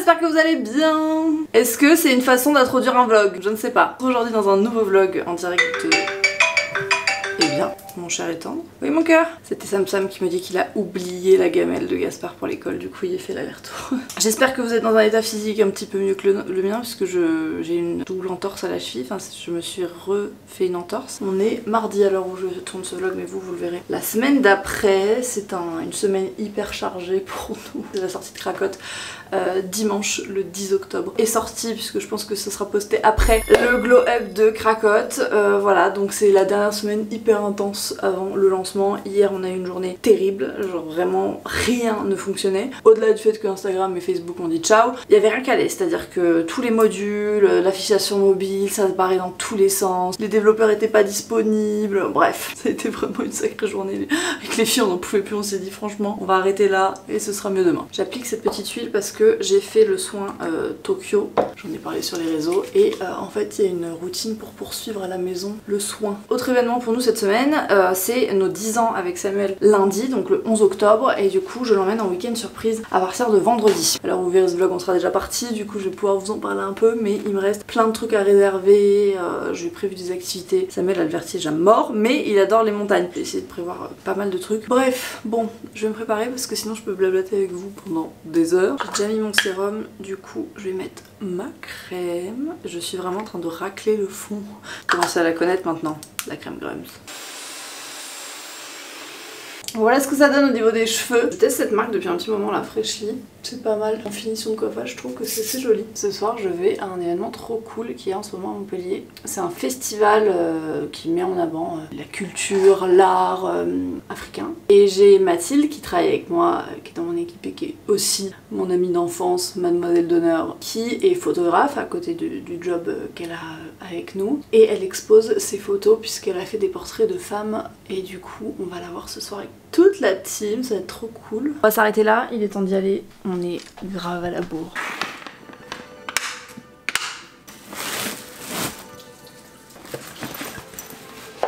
j'espère que vous allez bien. Est-ce que c'est une façon d'introduire un vlog? Je ne sais pas. Aujourd'hui dans un nouveau vlog en direct de... Eh bien, mon cher et tendre. Oui mon cœur. C'était Sam Sam qui me dit qu'il a oublié la gamelle de Gaspard pour l'école, du coup il a fait l'aller-retour. J'espère que vous êtes dans un état physique un petit peu mieux que le mien, puisque j'ai une double entorse à la cheville, enfin je me suis refait une entorse. On est mardi à l'heure où je tourne ce vlog, mais vous le verrez. La semaine d'après, c'est une semaine hyper chargée pour nous. C'est la sortie de Cracotte. Dimanche le 10 octobre est sorti, puisque je pense que ce sera posté après le glow up de Cracotte. Voilà, donc c'est la dernière semaine hyper intense avant le lancement. Hier on a eu une journée terrible, genre vraiment rien ne fonctionnait. Au-delà du fait que Instagram et Facebook ont dit ciao, il y avait rien calé, c'est-à-dire que tous les modules, l'affichation mobile, ça apparaît dans tous les sens, les développeurs étaient pas disponibles, bref, ça a été vraiment une sacrée journée. Avec les filles on n'en pouvait plus, on s'est dit franchement on va arrêter là et ce sera mieux demain. J'applique cette petite huile parce que j'ai fait le soin Tokyo, j'en ai parlé sur les réseaux, et en fait il y a une routine pour poursuivre à la maison le soin. Autre événement pour nous cette semaine, c'est nos 10 ans avec Samuel lundi, donc le 11 octobre, et du coup je l'emmène en week-end surprise à partir de vendredi. Alors vous verrez ce vlog, on sera déjà parti, du coup je vais pouvoir vous en parler un peu, mais il me reste plein de trucs à réserver, j'ai prévu des activités. Samuel a le vertige à mort, mais il adore les montagnes. J'ai essayé de prévoir pas mal de trucs. Bref, bon, je vais me préparer parce que sinon je peux blablater avec vous pendant des heures. J'ai déjà mis mon sérum, du coup je vais mettre ma crème. Je suis vraiment en train de racler le fond. Vous commencez à la connaître maintenant, la crème Grums. Voilà ce que ça donne au niveau des cheveux. Je teste cette marque depuis un petit moment, la Freshly. C'est pas mal. En finition de coiffage, je trouve que c'est joli. Ce soir, je vais à un événement trop cool qui est en ce moment à Montpellier. C'est un festival qui met en avant la culture, l'art africain. Et j'ai Mathilde qui travaille avec moi, qui est dans mon équipe et qui est aussi mon amie d'enfance, mademoiselle d'honneur, qui est photographe à côté du job qu'elle a avec nous. Et elle expose ses photos puisqu'elle a fait des portraits de femmes. Et du coup, on va la voir ce soir avec toute la team, ça va être trop cool. On va s'arrêter là, il est temps d'y aller. On est grave à la bourre.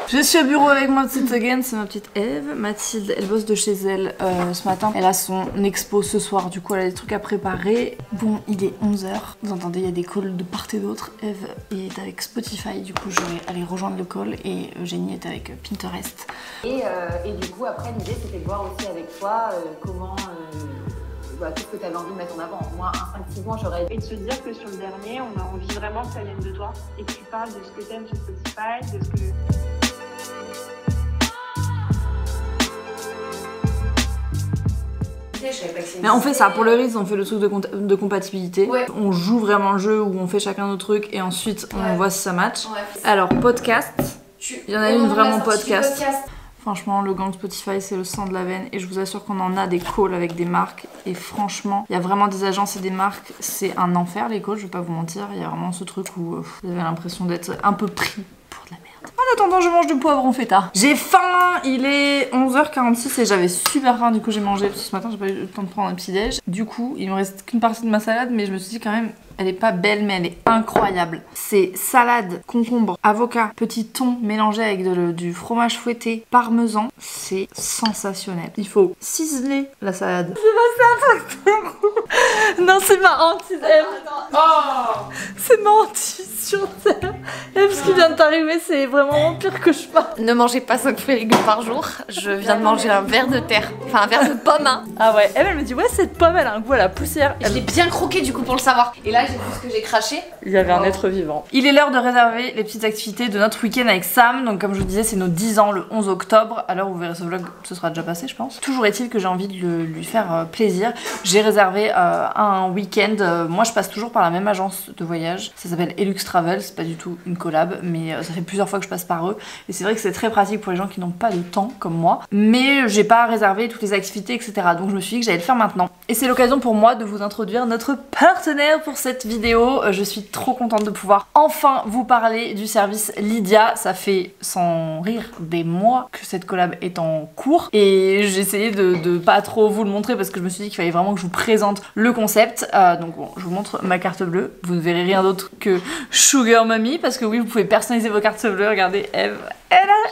Je suis au bureau avec ma petite again, c'est ma petite Eve. Mathilde, elle bosse de chez elle ce matin. Elle a son expo ce soir, du coup elle a des trucs à préparer. Bon, il est 11 h. Vous entendez, il y a des calls de part et d'autre. Eve est avec Spotify, du coup je vais aller rejoindre le call. Et Eugénie est avec Pinterest. Et du coup, après, l'idée c'était de voir aussi avec toi comment... tout ce que tu avais envie de mettre en avant. Moi, instinctivement, j'aurais... Et de se dire que sur le dernier, on a envie vraiment que ça vienne de toi et que tu parles de ce que t'aimes sur Spotify, de ce que... Mais on fait ça pour le risque, on fait le truc de compatibilité. Ouais. On joue vraiment le jeu où on fait chacun nos trucs et ensuite on voit si ça match. Ouais. Alors, podcast. Il y en a une vraiment podcast. Franchement, le gang Spotify, c'est le sang de la veine et je vous assure qu'on en a des calls avec des marques. Et franchement, il y a vraiment des agences et des marques. C'est un enfer les calls, je vais pas vous mentir. Il y a vraiment ce truc où vous avez l'impression d'être un peu pris pour de la merde. En attendant, je mange du poivron feta. J'ai faim, il est 11 h 46 et j'avais super faim. Du coup, j'ai mangé parce que ce matin, j'ai pas eu le temps de prendre un petit déj. Du coup, il me reste qu'une partie de ma salade, mais je me suis dit quand même... Elle est pas belle mais elle est incroyable. C'est salade, concombre, avocat, petit thon mélangé avec du fromage fouetté, parmesan. C'est sensationnel. Il faut ciseler la salade. C'est pas ça. Non, c'est ma hantise. Oh, c'est ma hantise sur terre. Ce qui vient de t'arriver, c'est vraiment pire que je pense. Ne mangez pas 5 fruits et légumes par jour. Je viens de manger un verre de terre. Enfin, un verre de pomme. Hein. Ah ouais, elle me dit ouais, cette pomme elle a un goût à la poussière. Je l'ai bien croqué du coup pour le savoir. Et là, j'ai vu ce que j'ai craché. Il y avait un être vivant. Il est l'heure de réserver les petites activités de notre week-end avec Sam. Donc comme je vous disais, c'est nos 10 ans le 11 octobre. À l'heure où vous verrez ce vlog, ce sera déjà passé je pense. Toujours est-il que j'ai envie de lui faire plaisir. J'ai réservé un week-end. Moi je passe toujours par la même agence de voyage. Ça s'appelle Elux Travel. C'est pas du tout une collab, mais ça fait plusieurs fois que je passe par eux. Et c'est vrai que c'est très pratique pour les gens qui n'ont pas de temps comme moi. Mais j'ai pas réservé toutes les activités, etc. Donc je me suis dit que j'allais le faire maintenant. Et c'est l'occasion pour moi de vous introduire notre partenaire pour cette vidéo. Je suis trop contente de pouvoir enfin vous parler du service Lydia. Ça fait sans rire des mois que cette collab est en cours et j'ai essayé de pas trop vous le montrer parce que je me suis dit qu'il fallait vraiment que je vous présente le concept. Donc bon, je vous montre ma carte bleue. Vous ne verrez rien d'autre que Sugar Mummy parce que oui, vous pouvez personnaliser vos cartes bleues. Regardez, Eve,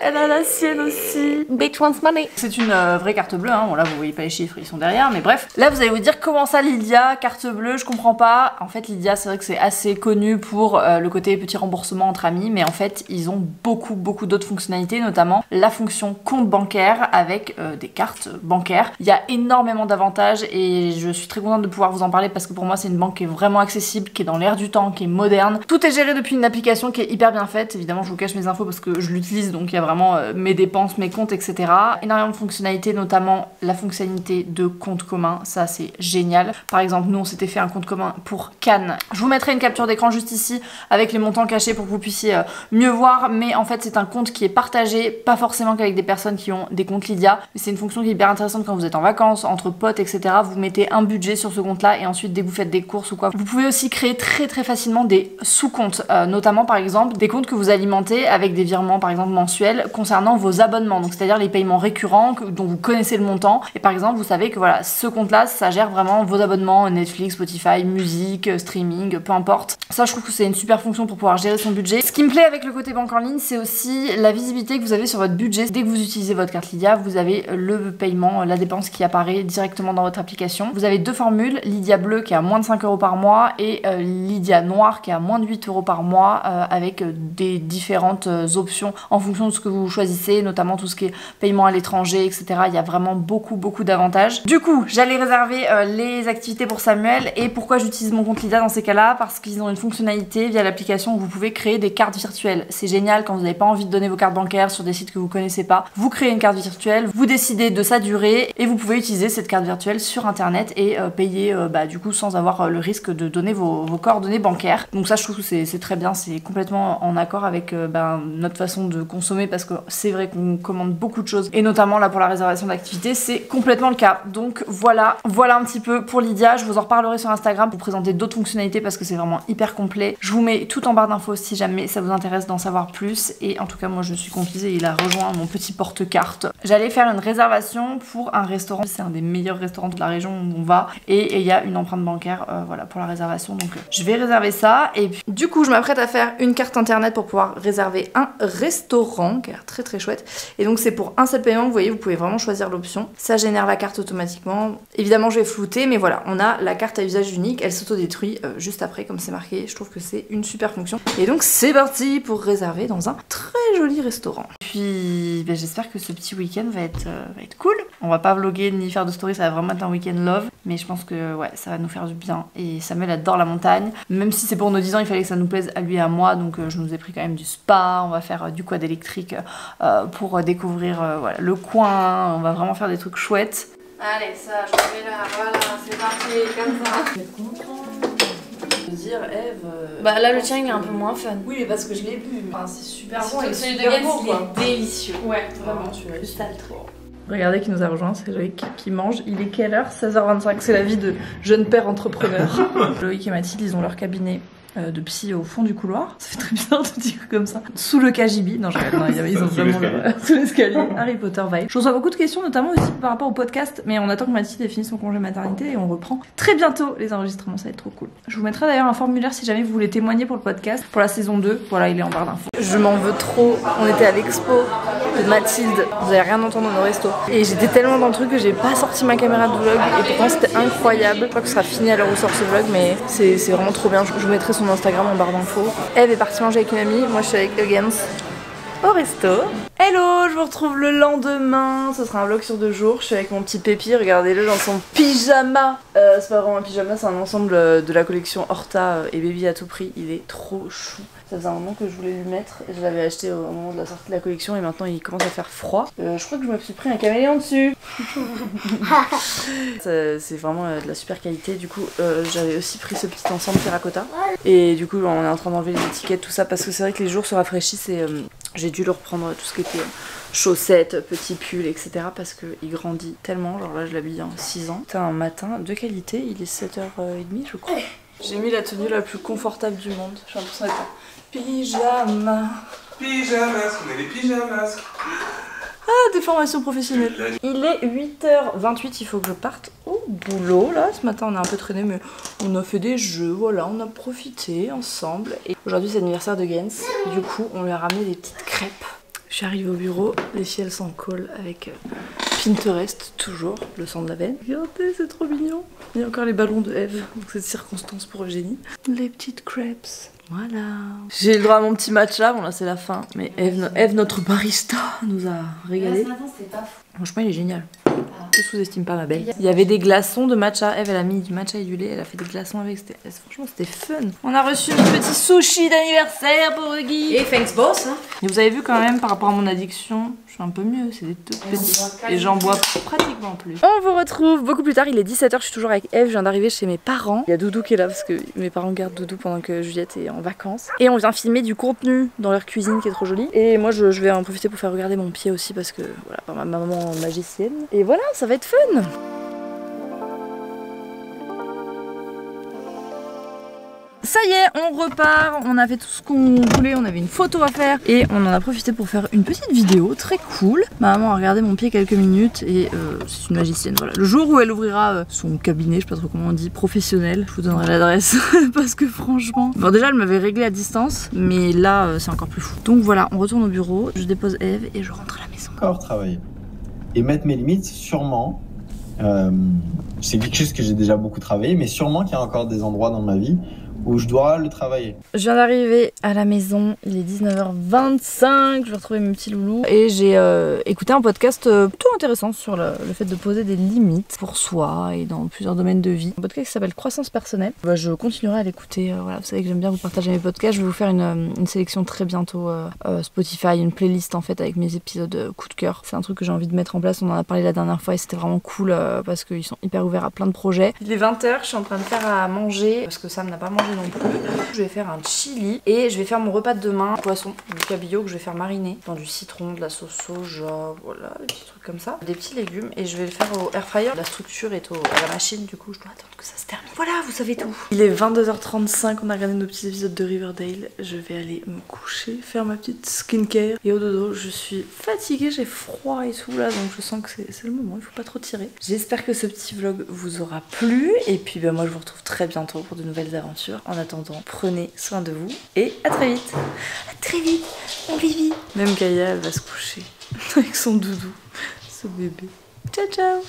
Elle a la sienne aussi. Bitch wants money. C'est une vraie carte bleue, hein. Bon là vous voyez pas les chiffres, ils sont derrière, mais bref. Là vous allez vous dire comment ça Lydia, carte bleue, je comprends pas. En fait Lydia c'est vrai que c'est assez connu pour le côté petit remboursement entre amis, mais en fait ils ont beaucoup d'autres fonctionnalités, notamment la fonction compte bancaire avec des cartes bancaires. Il y a énormément d'avantages et je suis très contente de pouvoir vous en parler parce que pour moi c'est une banque qui est vraiment accessible, qui est dans l'air du temps, qui est moderne. Tout est géré depuis une application qui est hyper bien faite. Évidemment je vous cache mes infos parce que je l'utilise, donc il y a vraiment mes dépenses, mes comptes, etc. Énormément de fonctionnalités, notamment la fonctionnalité de compte commun, ça c'est génial. Par exemple nous on s'était fait un compte commun pour Cannes. Je vous mettrai une capture d'écran juste ici avec les montants cachés pour que vous puissiez mieux voir, mais en fait c'est un compte qui est partagé, pas forcément qu'avec des personnes qui ont des comptes Lydia, mais c'est une fonction qui est hyper intéressante quand vous êtes en vacances, entre potes, etc. Vous mettez un budget sur ce compte là et ensuite dès que vous faites des courses ou quoi, vous pouvez aussi créer très facilement des sous-comptes, notamment par exemple des comptes que vous alimentez avec des virements par exemple mensuels concernant vos abonnements, donc c'est-à-dire les paiements récurrents dont vous connaissez le montant, et par exemple vous savez que voilà ce compte là ça gère vraiment vos abonnements Netflix, Spotify, musique, streaming, peu importe. Ça je trouve que c'est une super fonction pour pouvoir gérer son budget. Ce qui me plaît avec le côté banque en ligne c'est aussi la visibilité que vous avez sur votre budget. Dès que vous utilisez votre carte Lydia vous avez le paiement, la dépense qui apparaît directement dans votre application. Vous avez deux formules, Lydia bleue qui est à moins de 5 € par mois et Lydia noire qui est à moins de 8 € par mois avec des différentes options en fonction de ce que vous choisissez, notamment tout ce qui est paiement à l'étranger, etc. Il y a vraiment beaucoup d'avantages. Du coup, j'allais réserver les activités pour Samuel. Et pourquoi j'utilise mon compte Lydia dans ces cas-là? Parce qu'ils ont une fonctionnalité via l'application où vous pouvez créer des cartes virtuelles. C'est génial quand vous n'avez pas envie de donner vos cartes bancaires sur des sites que vous connaissez pas. Vous créez une carte virtuelle, vous décidez de sa durée et vous pouvez utiliser cette carte virtuelle sur internet et payer du coup sans avoir le risque de donner vos coordonnées bancaires. Donc ça je trouve que c'est très bien, c'est complètement en accord avec notre façon de consommer parce que c'est vrai qu'on commande beaucoup de choses et notamment là pour la réservation d'activités c'est complètement le cas. Donc voilà un petit peu pour Lydia. Je vous en reparlerai sur Instagram pour vous présenter d'autres fonctionnalités parce que c'est vraiment hyper complet. Je vous mets tout en barre d'infos si jamais ça vous intéresse d'en savoir plus et en tout cas moi je suis conquise et il a rejoint mon petit porte-carte. J'allais faire une réservation pour un restaurant, c'est un des meilleurs restaurants de la région où on va et il y a une empreinte bancaire voilà pour la réservation, donc je vais réserver ça. Et puis du coup je m'apprête à faire une carte internet pour pouvoir réserver un restaurant qui a l'air très chouette et donc c'est pour un seul paiement. Vous voyez, vous pouvez vraiment choisir l'option, ça génère la carte automatiquement. Évidemment je vais flouter mais voilà, on a la carte à usage unique, elle s'autodétruit juste après comme c'est marqué. Je trouve que c'est une super fonction et donc c'est parti pour réserver dans un très joli restaurant. Puis j'espère que ce petit week-end va être cool. On va pas vlogger ni faire de story, ça va vraiment être un week-end love, mais je pense que ouais ça va nous faire du bien et Samuel adore la montagne, même si c'est pour nos 10 ans il fallait que ça nous plaise à lui et à moi, donc je nous ai pris quand même du spa, on va faire du quad électrique pour découvrir voilà, le coin, on va vraiment faire des trucs chouettes. Allez ça je mets là, voilà c'est parti comme ça. Je vais être content. Dire Eve. Bah là le tien il est un peu moins fun. Oui mais parce que je l'ai bu. Enfin, c'est super bon et celui de Gens il est délicieux. Ouais vraiment tu vois. Juste sale trop. Regardez qui nous a rejoint, c'est Loïc qui mange. Il est quelle heure? 16h25, c'est la vie de jeune père entrepreneur. Loïc et Mathilde ils ont leur cabinet de psy au fond du couloir. Ça fait très bizarre de dire comme ça. Sous le KGB. Non, ils ont vraiment sous l'escalier. Harry Potter vibe. Je reçois beaucoup de questions, notamment aussi par rapport au podcast. Mais on attend que Mathilde ait fini son congé maternité et on reprend très bientôt les enregistrements. Ça va être trop cool. Je vous mettrai d'ailleurs un formulaire si jamais vous voulez témoigner pour le podcast. Pour la saison 2. Voilà, il est en barre d'infos. Je m'en veux trop. On était à l'expo de Mathilde. Vous avez rien entendu dans nos restos. Et j'étais tellement dans le truc que j'ai pas sorti ma caméra de vlog. Et pourtant c'était incroyable. Je crois que ce sera fini à l'heure où sort ce vlog. Mais c'est vraiment trop bien. Je vous mettrai son Instagram en barre d'infos. Eve est partie manger avec une amie, moi je suis avec Huggins au resto. Hello, je vous retrouve le lendemain, ce sera un vlog sur 2 jours, je suis avec mon petit Pépi, regardez-le dans son pyjama. C'est pas vraiment un pyjama, c'est un ensemble de la collection Horta et Baby à tout prix, il est trop chou. Ça faisait un moment que je voulais lui mettre, et je l'avais acheté au moment de la sortie de la collection et maintenant il commence à faire froid. Je crois que je me suis pris un caméléon dessus. C'est vraiment de la super qualité, du coup j'avais aussi pris ce petit ensemble terracotta. Et du coup on est en train d'enlever les étiquettes, tout ça, parce que c'est vrai que les jours se rafraîchissent et j'ai dû le reprendre tout ce qui était chaussettes, petits pulls, etc. parce qu'il grandit tellement, genre là je l'habille en 6 ans. C'est un matin de qualité, il est 7h30 je crois. J'ai mis la tenue la plus confortable du monde, j'ai l'impression d'être en pyjama. Pyjamas, on est les pyjamas. Ah, des formations professionnelles. Il est 8h28, il faut que je parte au boulot là. Ce matin on a un peu traîné mais on a fait des jeux, voilà, on a profité ensemble. Et aujourd'hui c'est l'anniversaire de Gens, du coup on lui a ramené des petites crêpes. Je suis arrivée au bureau, les filles elles sont en call avec Pinterest, toujours, le sang de la veine. Regardez, c'est trop mignon. Il y a encore les ballons de Eve, donc cette circonstance pour Eugénie. Les petites crêpes. Voilà. J'ai le droit à mon petit matcha, bon là c'est la fin, mais Eve, notre barista, nous a régalé. Ce matin, c'était pas fou. Franchement, il est génial. Ne sous-estime pas ma belle. Il y avait des glaçons de matcha. Eve, elle a mis du matcha et du lait. Elle a fait des glaçons avec. Franchement, c'était fun. On a reçu notre petit sushi d'anniversaire pour Guy. Et thanks boss. Hein. Et vous avez vu quand même, par rapport à mon addiction, je suis un peu mieux. C'est des tout petits. Et j'en bois pratiquement plus. On vous retrouve beaucoup plus tard. Il est 17h. Je suis toujours avec Eve. Je viens d'arriver chez mes parents. Il y a Doudou qui est là parce que mes parents gardent Doudou pendant que Juliette est en vacances. Et on vient filmer du contenu dans leur cuisine qui est trop jolie. Et moi, je vais en profiter pour faire regarder mon pied aussi parce que voilà, par ma maman magicienne. Et voilà, ça va être fun. Ça y est, on repart, on a fait tout ce qu'on voulait, on avait une photo à faire et on en a profité pour faire une petite vidéo très cool. Ma maman a regardé mon pied quelques minutes et c'est une magicienne, voilà. Le jour où elle ouvrira son cabinet, je sais pas trop comment on dit, professionnel, je vous donnerai l'adresse parce que franchement... Bon déjà elle m'avait réglé à distance, mais là c'est encore plus fou. Donc voilà, on retourne au bureau, je dépose Eve et je rentre à la maison. Encore travailler. Et mettre mes limites, sûrement, c'est quelque chose que j'ai déjà beaucoup travaillé, mais sûrement qu'il y a encore des endroits dans ma vie où je dois le travailler. Je viens d'arriver à la maison, il est 19h25, je vais retrouver mes petits loulous et j'ai écouté un podcast plutôt intéressant sur le fait de poser des limites pour soi et dans plusieurs domaines de vie. Un podcast qui s'appelle Croissance personnelle. Je continuerai à l'écouter, voilà, vous savez que j'aime bien vous partager mes podcasts, je vais vous faire une sélection très bientôt Spotify, une playlist en fait avec mes épisodes coup de cœur. C'est un truc que j'ai envie de mettre en place, on en a parlé la dernière fois et c'était vraiment cool parce qu'ils sont hyper ouverts à plein de projets. Il est 20h, je suis en train de faire à manger parce que Sam n'a pas mangé non plus. Je vais faire un chili et je vais faire mon repas de demain, poisson, du cabillaud que je vais faire mariner dans du citron, de la sauce soja, voilà, des petits trucs comme ça, des petits légumes et je vais le faire au air fryer. La structure est à la machine, du coup je dois attendre que ça se termine. Voilà, vous savez tout. Il est 22h35, on a regardé nos petits épisodes de Riverdale. Je vais aller me coucher, faire ma petite skincare et au dodo. Je suis fatiguée, j'ai froid et tout là, donc je sens que c'est le moment, il faut pas trop tirer. J'espère que ce petit vlog vous aura plu et puis ben, moi je vous retrouve très bientôt pour de nouvelles aventures. En attendant, prenez soin de vous et à très vite. À très vite, mon Vivi. Même Gaïa, elle va se coucher avec son doudou, ce bébé. Ciao, ciao.